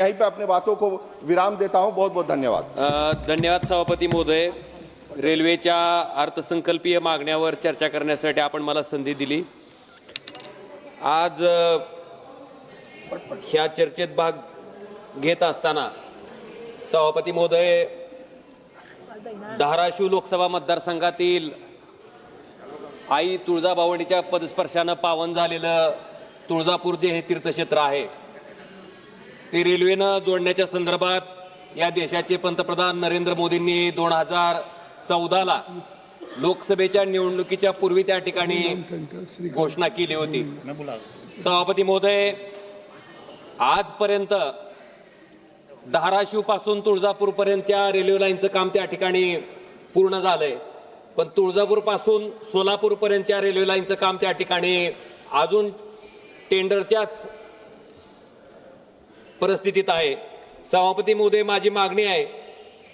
यहीं पे अपने बातों को विराम देता हूं। बहुत बहुत धन्यवाद। धन्यवाद सभापती महोदय। रेल्वेच्या अर्थसंकल्पीय मागण्यावर चर्चा करण्यासाठी आपण मला संधी दिली। आज ह्या चर्चेत भाग घेत असताना सभापती महोदय, धाराशिव लोकसभा मतदारसंघातील आई तुळजाभवानीच्या पदस्पर्शानं पावन झालेलं तुळजापूर जे हे तीर्थक्षेत्र आहे ते रेल्वेनं जोडण्याच्या संदर्भात या देशाचे पंतप्रधान नरेंद्र मोदींनी 2014ला लोकसभेच्या निवडणुकीच्या पूर्वी त्या ठिकाणी घोषणा केली होती। सभापती महोदय, आजपर्यंत धाराशिव पासून तुळजापूर पर्यंतच्या रेल्वे लाईनचं काम त्या ठिकाणी पूर्ण झालंय, पण तुळजापूर पासून सोलापूर पर्यंतच्या रेल्वे लाईनचं काम त्या ठिकाणी अजून टेंडरच्याच परिस्थितीत आहे। सभापती महोदय, माझी मागणी आहे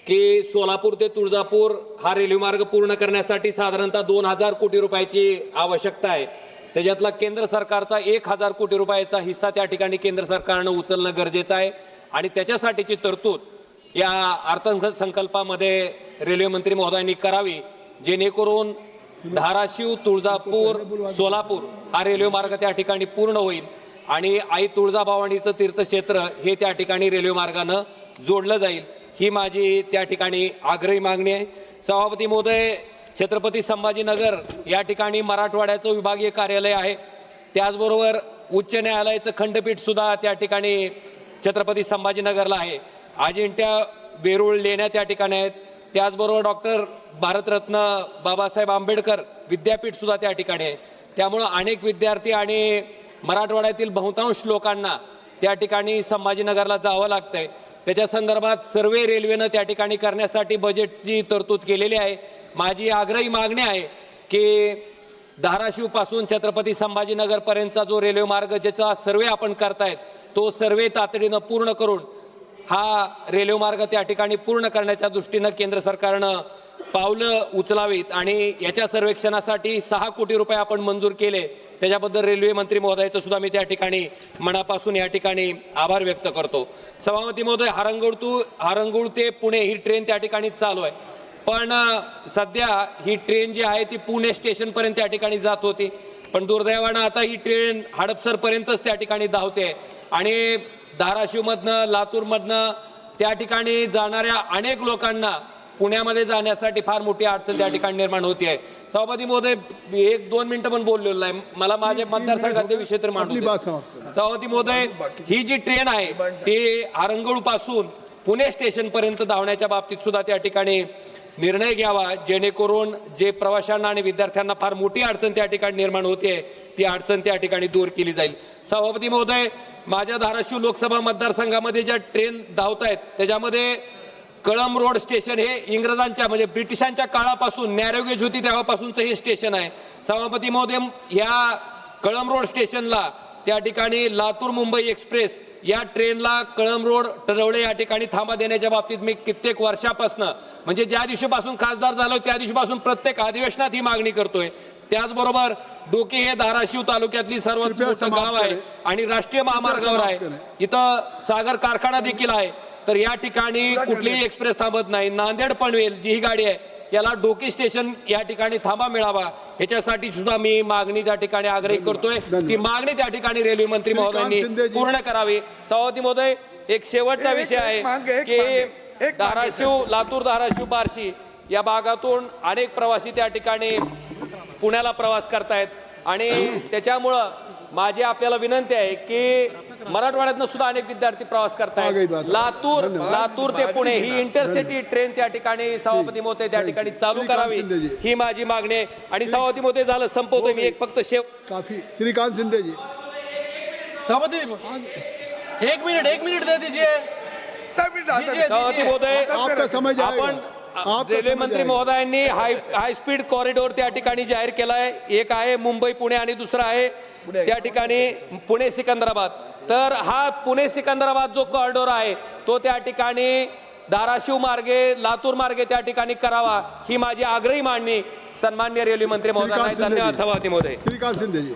की सोलापूर ते तुळजापूर हा रेल्वे मार्ग पूर्ण करण्यासाठी साधारणतः 2000 कोटी रुपयाची आवश्यकता आहे। त्याच्यातला केंद्र सरकारचा 1000 कोटी रुपयाचा हिस्सा त्या ठिकाणी केंद्र सरकारनं उचलणं गरजेचं आहे आणि त्याच्यासाठीची तरतूद या अर्थसंकल्पामध्ये रेल्वे मंत्री महोदयांनी करावी, जेणेकरून धाराशिव तुळजापूर सोलापूर हा रेल्वे मार्ग त्या ठिकाणी पूर्ण होईल आणि आई तुळजाभवानीचं तीर्थक्षेत्र हे त्या ठिकाणी रेल्वे मार्गानं जोडलं जाईल। ही माझी त्या ठिकाणी आग्रही मागणी आहे। सभापती महोदय, छत्रपती संभाजीनगर या ठिकाणी मराठवाड्याचं विभागीय कार्यालय आहे, त्याचबरोबर उच्च न्यायालयाचं खंडपीठ सुद्धा त्या ठिकाणी छत्रपती संभाजीनगरला आहे। अजिंठा वेरूळ लेण्या त्या ठिकाणी आहेत, त्याचबरोबर डॉक्टर भारतरत्न बाबासाहेब आंबेडकर विद्यापीठ सुद्धा त्या ठिकाणी आहे। त्यामुळे अनेक विद्यार्थी आणि मराठवाड्यातील बहुतांश लोकांना त्या ठिकाणी संभाजीनगरला जावं लागतंय। त्याच्या संदर्भात सर्वे रेल्वेनं त्या ठिकाणी करण्यासाठी बजेटची तरतूद केलेली आहे। माझी आग्रही मागणी आहे की धाराशिव पासून छत्रपती संभाजीनगर पर्यंतचा जो रेल्वे मार्ग ज्याचा सर्वे आपण करतायत तो सर्वे तातडीनं पूर्ण करून हा रेल्वे मार्ग त्या ठिकाणी पूर्ण करण्याच्या दृष्टीनं केंद्र सरकारनं पावलं उचलावीत आणि याच्या सर्वेक्षणासाठी 6 कोटी रुपये आपण मंजूर केले, त्याच्याबद्दल रेल्वे मंत्री महोदयाचं सुद्धा मी त्या ठिकाणी मनापासून या ठिकाणी आभार व्यक्त करतो। सभापती महोदय, हारंगुळ ते पुणे ही ट्रेन त्या ठिकाणी चालू आहे, पण सध्या ही ट्रेन जी आहे ती पुणे स्टेशन पर्यंत त्या ठिकाणी जात होती, पण दुर्दैवानं आता ही ट्रेन हडपसर पर्यंतच त्या ठिकाणी धावते आणि धाराशिवमधनं लातूरमधनं त्या ठिकाणी जाणाऱ्या अनेक लोकांना पुण्यामध्ये जाण्यासाठी फार मोठी अडचण त्या ठिकाणी निर्माण होती आहे। सभापती महोदय, 1-2 मिनिटं पण बोललेलो नाही, मला माझ्या मतदारसंघाचे विषय तर मांडू द्या। सभापती महोदय, ही जी ट्रेन आहे ती हारंगुळ पासून पुणे स्टेशन पर्यंत धावण्याच्या बाबतीत सुद्धा त्या ठिकाणी निर्णय घ्यावा, जेणेकरून जे प्रवाशांना आणि विद्यार्थ्यांना फार मोठी अडचण त्या ठिकाणी निर्माण होते ती अडचण त्या ठिकाणी दूर केली जाईल। सभापती महोदय, माझ्या धाराशिव लोकसभा मतदारसंघामध्ये ज्या ट्रेन धावत आहेत त्याच्यामध्ये कळंब रोड स्टेशन हे इंग्रजांच्या म्हणजे ब्रिटिशांच्या काळापासून नॅरोगेज होती तेव्हापासूनचं हे स्टेशन आहे। सभापती महोदय, या कळंब रोड स्टेशनला त्या ठिकाणी लातूर मुंबई एक्सप्रेस या ट्रेनला कळंब रोड टरवळे या ठिकाणी थांबा देण्याच्या बाबतीत मी कित्येक वर्षापासून म्हणजे ज्या दिवशीपासून खासदार झालो त्या दिवशीपासून प्रत्येक अधिवेशनात ही मागणी करतोय। त्याचबरोबर डोके हे धाराशिव तालुक्यातली सर्वात मोठं गाव आहे आणि राष्ट्रीय महामार्गावर आहे, इथं सागर कारखाना देखील आहे, तर या ठिकाणी कुठलीही एक्सप्रेस थांबत नाही। नांदेड पनवेल जी ही गाडी आहे याला डोकी स्टेशन या ठिकाणी थांबा मिळावा ह्याच्यासाठी सुद्धा मी मागणी त्या ठिकाणी आग्रही करतोय, ती मागणी त्या ठिकाणी रेल्वे मंत्री महोदयांनी पूर्ण करावी। सभापती महोदय, एक शेवटचा विषय आहे की धाराशिव लातूर धाराशिव बार्शी या भागातून अनेक प्रवासी त्या ठिकाणी पुण्याला प्रवास करतायत आणि त्याच्यामुळं माझी आपल्याला विनंती आहे की मराठवाड्यातनं सुद्धा अनेक विद्यार्थी प्रवास करतायत। लातूर ते पुणे ही इंटरसिटी ट्रेन त्या ठिकाणी सभापती महोदय त्या ठिकाणी चालू करावी, ही माझी मागणी आहे। आणि सभापती महोदय, झालं संपवतोय मी, एक फक्त काफी श्रीकांत शिंदे जी। सभापती, एक मिनिट दे दीजिए। सभापती महोदय, आपण रेल्वे मंत्री महोदयांनी हाय स्पीड कॉरिडॉर त्या ठिकाणी जाहीर केलाय, एक आहे मुंबई पुणे आणि दुसरा आहे त्या ठिकाणी पुणे सिकंदराबाद। तर हा पुणे सिकंदराबाद जो कॉरिडॉर आहे तो त्या ठिकाणी धाराशिव मार्गे लातूर मार्गे त्या ठिकाणी करावा, ही माझी आग्रही मागणी सन्माननीय रेल्वे मंत्री महोदयांना। धन्यवाद सभापती महोदय। श्रीकांत शिंदे जी।